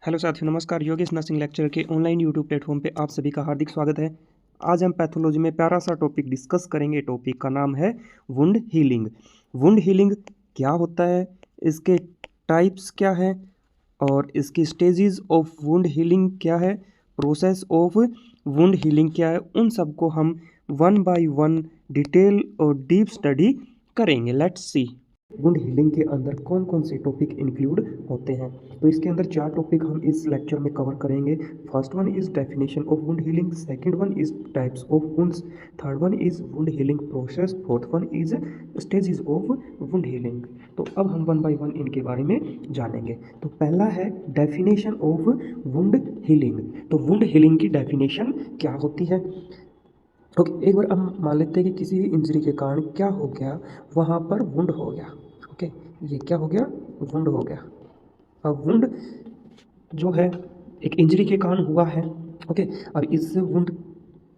Hello साथियों, नमस्कार। Yogesh nursing lecture के ऑनलाइन यूट्यूब प्लेटफॉर्म पे आप सभी का हार्दिक स्वागत है। आज हम पैथोलॉजी में प्यारा सा टॉपिक डिस्कस करेंगे। टॉपिक का नाम है वुंड हीलिंग। वुंड हीलिंग क्या होता है, इसके टाइप्स क्या है और इसकी स्टेजेस ऑफ वुंड हीलिंग क्या है, प्रोसेस ऑफ वुंड हीलिंग क्या है, उन सबको हम वन बाय वन डिटेल और डीप स्टडी करेंगे। लेट्स सी वुंड हीलिंग के अंदर कौन कौन से टॉपिक इंक्लूड होते हैं। तो इसके अंदर 4 टॉपिक हम इस लेक्चर में कवर करेंगे। First one is definition of wound healing, second one is types of wounds, third one is wound healing process, fourth one is stages of wound healing. तो अब हम वन बाय वन इनके बारे में जानेंगे। तो पहला है डेफिनेशन ऑफ वुंड हीलिंग। तो वुंड हीलिंग की डेफिनेशन क्या होती है। ओके, एक बार हम मान लेते हैं कि किसी भी इंजरी के कारण क्या हो गया, वहाँ पर वुंड हो गया। ओके, ये क्या हो गया, वुंड हो गया। अब वुंड जो है एक इंजरी के कारण हुआ है। ओके, अब इस वुंड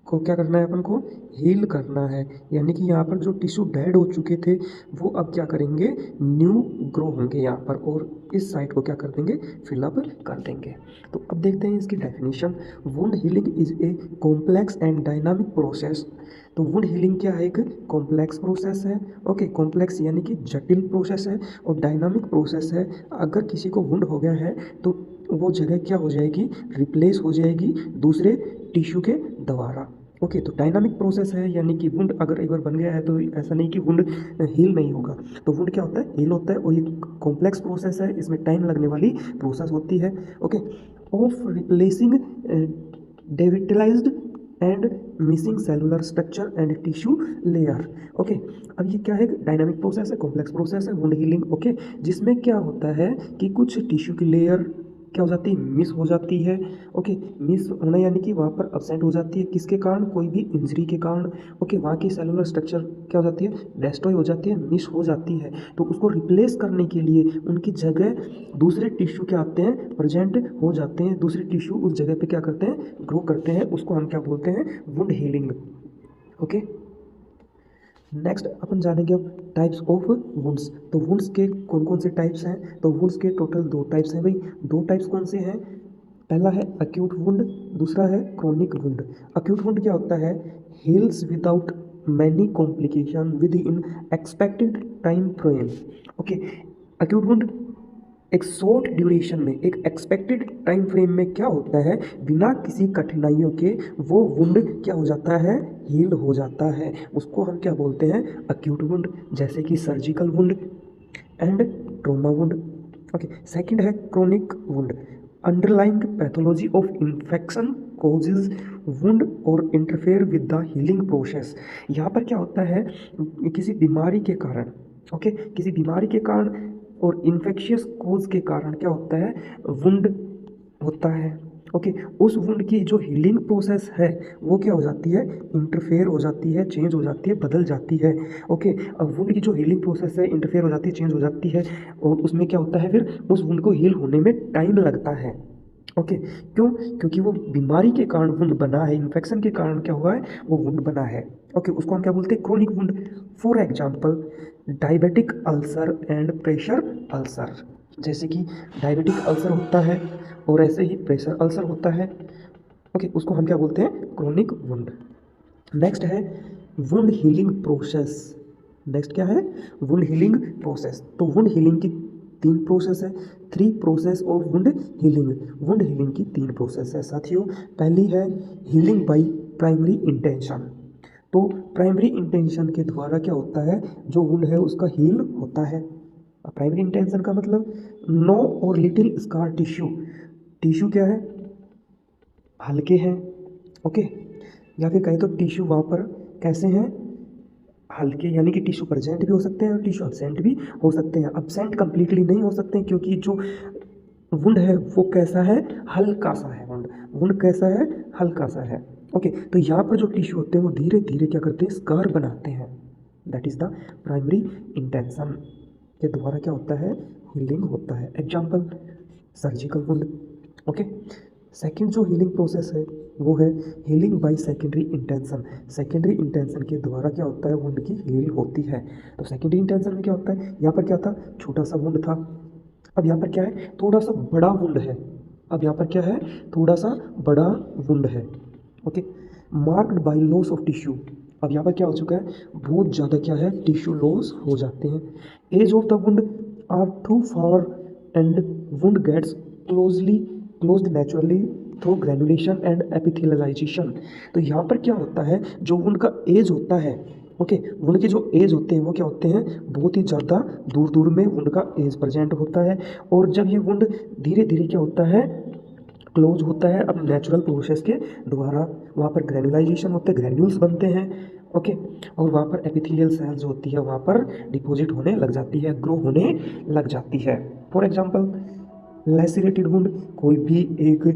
को क्या करना है, अपन को हील करना है। यानी कि यहाँ पर जो टिश्यू डेड हो चुके थे वो अब क्या करेंगे, न्यू ग्रो होंगे यहाँ पर, और इस साइड को क्या कर देंगे, फिलअप कर देंगे। तो अब देखते हैं इसकी definition. Wound healing is a complex and dynamic process. तो वुंड हीलिंग क्या है, एक कॉम्प्लेक्स प्रोसेस है। ओके, कॉम्प्लेक्स यानी कि जटिल प्रोसेस है, और डायनामिक प्रोसेस है। अगर किसी को वुंड हो गया है तो वो जगह क्या हो जाएगी, रिप्लेस हो जाएगी दूसरे टिश्यू के द्वारा। ओके, तो डायनामिक प्रोसेस है, यानी कि वुंड अगर एक बार बन गया है तो ऐसा नहीं कि वुंड हील नहीं होगा। तो वुंड क्या होता है, हील होता है, और ये कॉम्प्लेक्स प्रोसेस है, इसमें टाइम लगने वाली प्रोसेस होती है। Okay, of replacing devitalized and missing cellular structure and tissue layer. Okay, अब ये क्या है, डायनामिक प्रोसेस है, कॉम्प्लेक्स प्रोसेस है वुंड हीलिंग। ओके, जिसमें क्या होता है कि कुछ टिश्यू की लेयर क्या हो जाती है, मिस हो जाती है। ओके, मिस होना यानी कि वहाँ पर अब्सेंट हो जाती है, किसके कारण, कोई भी इंजरी के कारण। ओके, वहाँ की सेलुलर स्ट्रक्चर क्या हो जाती है, डिस्ट्रॉय हो जाती है, मिस हो जाती है। तो उसको रिप्लेस करने के लिए उनकी जगह दूसरे टिश्यू क्या आते हैं, प्रेजेंट हो जाते हैं। दूसरे टिश्यू उस जगह पे क्या करते हैं, ग्रो करते हैं। उसको हम क्या बोलते हैं, वुंड हीलिंग। ओके, नेक्स्ट अपन जानेंगे अब टाइप्स ऑफ वुंड्स। तो वुंड्स के कौन कौन से टाइप्स हैं। तो वुंड्स के टोटल 2 टाइप्स हैं भाई। 2 टाइप्स कौन से हैं, पहला है अक्यूट वुंड, दूसरा है क्रोनिक वुंड। अक्यूट वुंड क्या होता है, heels without many complication with in expected time frame. Okay, acute wound एक शॉर्ट ड्यूरेशन में, एक एक्सपेक्टेड टाइम फ्रेम में क्या होता है, बिना किसी कठिनाइयों के वो वुंड क्या हो जाता है, हील हो जाता है। उसको हम क्या बोलते हैं, अक्यूट वुंड। जैसे कि surgical wound and trauma wound. Okay, second है chronic wound. Underlying pathology of infection causes wound और interfere with the healing process. यहाँ पर क्या होता है, किसी बीमारी के कारण, ओके, किसी बीमारी के कारण और इन्फेक्शियस कोज के कारण क्या होता है, वुंड होता है। ओके, उस वुंड की जो हीलिंग प्रोसेस है वो क्या हो जाती है, इंटरफेयर हो जाती है, चेंज हो जाती है, बदल जाती है। ओके, अब वुंड की जो हीलिंग प्रोसेस है इंटरफेयर हो जाती है, चेंज हो जाती है, और उसमें क्या होता है, फिर उस वुंड को हील होने में टाइम लगता है। ओके, क्यों, क्योंकि वो बीमारी के कारण वुंड बना है, इन्फेक्शन के कारण क्या हुआ है, वो वुंड बना है। ओके, उसको हम क्या बोलते हैं, chronic wound. For example diabetic ulcer and pressure ulcer. जैसे कि डायबिटिक अल्सर होता है और ऐसे ही प्रेशर अल्सर होता है। ओके, उसको हम क्या बोलते हैं, क्रोनिक वुंड। नेक्स्ट है वुंड हीलिंग प्रोसेस। नेक्स्ट क्या है, वुंड हीलिंग प्रोसेस। तो वुंड हीलिंग की 3 प्रोसेस है, 3 process of wound healing. Wound healing की 3 प्रोसेस है साथियों। पहली है हीलिंग बाय प्राइमरी इंटेंशन। तो प्राइमरी इंटेंशन के द्वारा क्या होता है, जो वुंड है उसका हील होता है। प्राइमरी इंटेंशन का मतलब नो और लिटिल स्कार टिश्यू। टिश्यू क्या है, हल्के हैं। ओके, या फिर कहें तो टिश्यू वहाँ पर कैसे हैं, हल्के, यानी कि टिश्यू प्रेजेंट भी हो सकते हैं और टिश्यू अब्सेंट भी हो सकते हैं। अब्सेंट कंप्लीटली नहीं हो सकते क्योंकि जो वुंड है वो कैसा है, हल्का सा है। वुंड वुंड कैसा है, हल्का सा है। ओके, तो यहाँ पर जो टिश्यू होते हैं वो धीरे धीरे क्या करते हैं, स्कार बनाते हैं। That is the primary intention के द्वारा क्या होता है, हीलिंग होता है। Example surgical wound. Okay, second जो हीलिंग प्रोसेस है वो है healing by secondary intention. Secondary intention के द्वारा क्या होता है, वुंड की हील होती है। तो सेकेंडरी इंटेंशन में क्या होता है, यहाँ पर क्या था, छोटा सा वुंड था, अब यहाँ पर क्या है, थोड़ा सा बड़ा वुंड है। अब यहाँ पर क्या है, थोड़ा सा बड़ा वुंड है। Okay, marked by loss of tissue. अब यहाँ पर क्या हो चुका है, बहुत ज़्यादा क्या है, टिश्यू लॉस हो जाते हैं। Edge of the wound are too far and wound gets closed naturally through granulation and epithelialization. तो यहाँ पर क्या होता है, जो वुंड का एज होता है, ओके, वुंड के जो एज होते हैं वो क्या होते हैं, बहुत ही ज़्यादा दूर दूर में वुंड का एज प्रेजेंट होता है। और जब ये वुंड धीरे धीरे क्या होता है, क्लोज होता है अब नेचुरल प्रोसेस के द्वारा, वहाँ पर ग्रेनुलाइजेशन होते हैं, ग्रेन्यूल्स बनते हैं। ओके, और वहाँ पर एपिथेलियल सेल्स जो होती है वहाँ पर डिपॉजिट होने लग जाती है, ग्रो होने लग जाती है। फॉर एग्जांपल लैसिरेटेड वुंड, कोई भी एक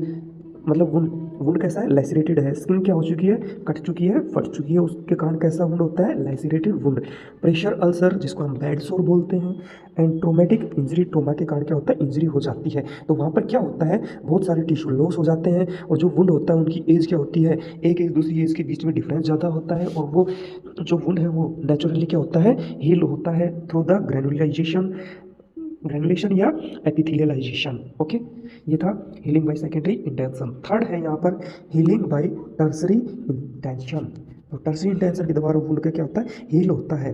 मतलब वुंड कैसा है, लैसिरेटेड है, स्किन क्या हो चुकी है, कट चुकी है, फट चुकी है, उसके कारण कैसा वुंड होता है, लैसिरेटेड वुंड। प्रेशर अल्सर जिसको हम बेड सोर बोलते हैं, एंड ट्रोमेटिक इंजरी, ट्रोमा के कारण क्या होता है, इंजरी हो जाती है। तो वहाँ पर क्या होता है, बहुत सारे टिश्यू लॉस हो जाते हैं, और जो वुंड होता है उनकी एज क्या होती है, एक दूसरी एज के बीच में डिफरेंस ज़्यादा होता है, और वो जो वुंड है वो नेचुरली क्या होता है, हील होता है थ्रू द ग्रेनुलेशन या एपिथेलियलाइजेशन। ओके, ये था healing by secondary intention. Third है यहाँ पर हीलिंग बाय टर्सरी इंटेंशन। तो टर्सरी इंटेंशन के द्वारा वुंड का क्या होता है, हील होता है।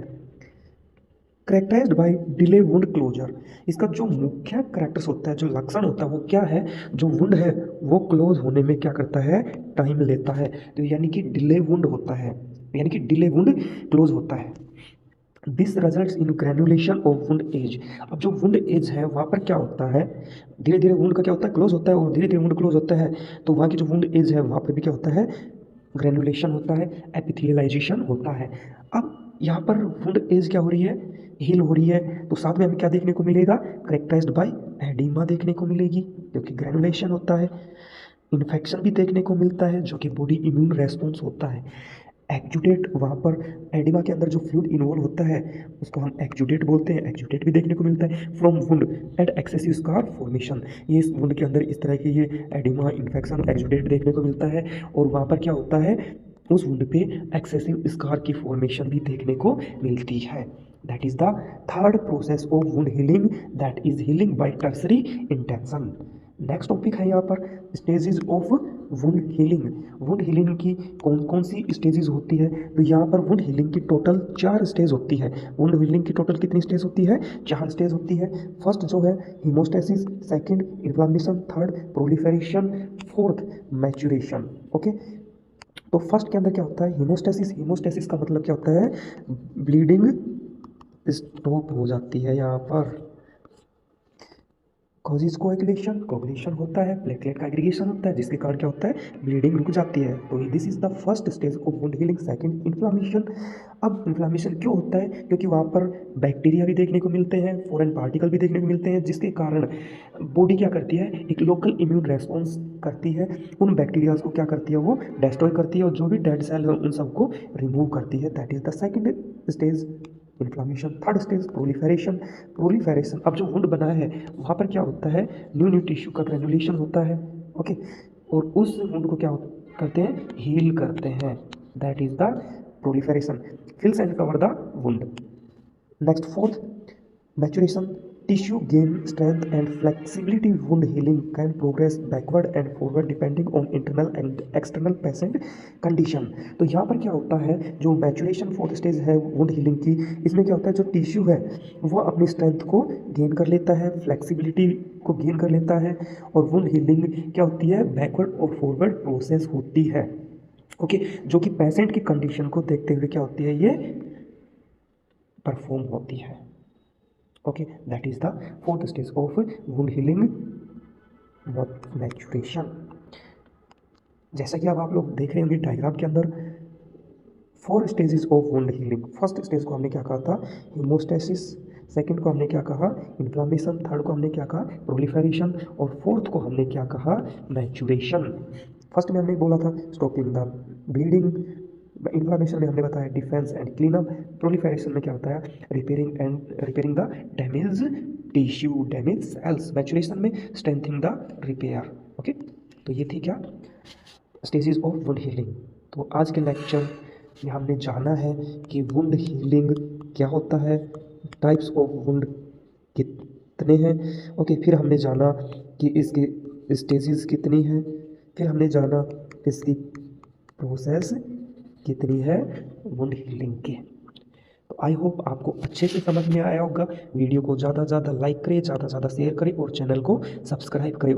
Characterized by delay wound closure. इसका जो मुख्य करेक्टर्स होता है, जो लक्षण होता है वो क्या है, जो वुंड है वो क्लोज होने में क्या करता है, टाइम लेता है। तो यानी कि डिले वुंड होता है, यानी कि डिले वुंड क्लोज होता है। This results in granulation of wound edge. अब जो वुंड एज है वहाँ पर क्या होता है, धीरे धीरे वुंड का क्या होता है, क्लोज होता है, और धीरे धीरे वुंड क्लोज होता है। तो वहाँ की जो वुंड एज है वहाँ पर भी क्या होता है, ग्रेनुलेशन होता है, एपिथेलियलाइजेशन होता है। अब यहाँ पर वुंड एज क्या हो रही है, हील हो रही है। तो साथ में हमें क्या देखने को मिलेगा, करेक्टराइज्ड बाय एडिमा देखने को मिलेगी, क्योंकि ग्रेनुलेशन होता है। इन्फेक्शन भी देखने को मिलता है, जो कि बॉडी इम्यून रेस्पॉन्स होता है। एक्जुडेट, वहाँ पर एडिमा के अंदर जो फ्लूइड इन्वॉल्व होता है उसको हम एक्जुडेट बोलते हैं, एक्जुडेट भी देखने को मिलता है। From wound and excessive scar formation, ये इस वुंड के अंदर इस तरह की ये एडिमा, इन्फेक्शन, एक्जुडेट देखने को मिलता है। और वहाँ पर क्या होता है, उस वुंड पे एक्सेसिव स्कार की फॉर्मेशन भी देखने को मिलती है। That is the third process of wound healing, that is healing by tertiary intention. Next topic है यहाँ पर stages of wound healing. Wound healing की कौन कौन सी स्टेजेस होती है, तो यहाँ पर वुंड हीलिंग की टोटल 4 स्टेज होती है। वुंड हीलिंग की टोटल कितनी स्टेज होती है, 4 स्टेज होती है। फर्स्ट जो है haemostasis, second inflammation, third proliferation, fourth maturation. Okay, तो फर्स्ट के अंदर क्या होता है, हीमोस्टेसिस। हीमोस्टेसिस का मतलब क्या होता है, ब्लीडिंग स्टॉप हो जाती है। यहाँ पर कॉजेज कोएगुलेशन, कोएगुलेशन होता है, प्लेटलेट का एग्रीगेशन होता है, जिसके कारण क्या होता है, ब्लीडिंग रुक जाती है। तो this is the first stage of wound healing. Second, inflammation. अब इन्फ्लामेशन क्यों होता है, क्योंकि वहाँ पर बैक्टीरिया भी देखने को मिलते हैं, फॉरेन पार्टिकल भी देखने को मिलते हैं, जिसके कारण बॉडी क्या करती है, एक लोकल इम्यून रेस्पॉन्स करती है, उन बैक्टीरियाज को क्या करती है, वो डिस्ट्रॉय करती है, और जो भी डेड सेल है उन सबको रिमूव करती है। That is the second stage, inflammation. Third stage proliferation. Proliferation, अब जो वुंड बना है वहाँ पर क्या होता है, न्यू टिश्यू का ग्रेनुलेशन होता है। ओके, और उस वुंड को क्या करते हैं, हील करते हैं। That is the proliferation. Fills and cover the wound. Next fourth, maturation. Tissue gain strength and flexibility. Wound healing can progress backward and forward depending on internal and external patient condition. तो यहाँ पर क्या होता है, जो maturation fourth stage है wound healing की, इसमें क्या होता है, जो टिश्यू है वो अपनी स्ट्रेंथ को गेन कर लेता है, फ्लेक्सिबिलिटी को गेन कर लेता है। और वुंड हीलिंग क्या होती है, बैकवर्ड और फॉरवर्ड प्रोसेस होती है। ओके, जो कि पेशेंट की कंडीशन को देखते हुए क्या होती है, ये परफॉर्म होती है। Okay, that is the fourth stage of wound healing, maturation. जैसा कि अब आप लोग देख रहे होंगे डायग्राम के अंदर, 4 stages of wound healing. First stage को हमने क्या कहा था, हीमोस्टेसिस। सेकंड को हमने क्या कहा, इन्फ्लामेशन। थर्ड को हमने क्या कहा, प्रोलिफेरेशन। और फोर्थ को हमने क्या कहा, मैच्योरेशन। फर्स्ट में हमने बोला था स्टॉपिंग द ब्लीडिंग, इन्फ्लामेशन में हमने बताया defence and clean up, proliferation में क्या होता है, repairing the damage tissue, damage cells, maturation में स्ट्रेंथनिंग द रिपेयर। ओके, तो ये थी क्या, स्टेजेस ऑफ वुंड हीलिंग। तो आज के लेक्चर में हमने जाना है कि वुंड हीलिंग क्या होता है, टाइप्स ऑफ वुंड कितने हैं। ओके, फिर हमने जाना कि इसके स्टेजेस कितनी हैं, फिर हमने जाना इसकी प्रोसेस कितनी है वुंड हीलिंग की। तो आई होप आपको अच्छे से समझ में आया होगा। वीडियो को ज़्यादा से ज़्यादा लाइक करें, ज़्यादा से ज़्यादा शेयर करें और चैनल को सब्सक्राइब करें।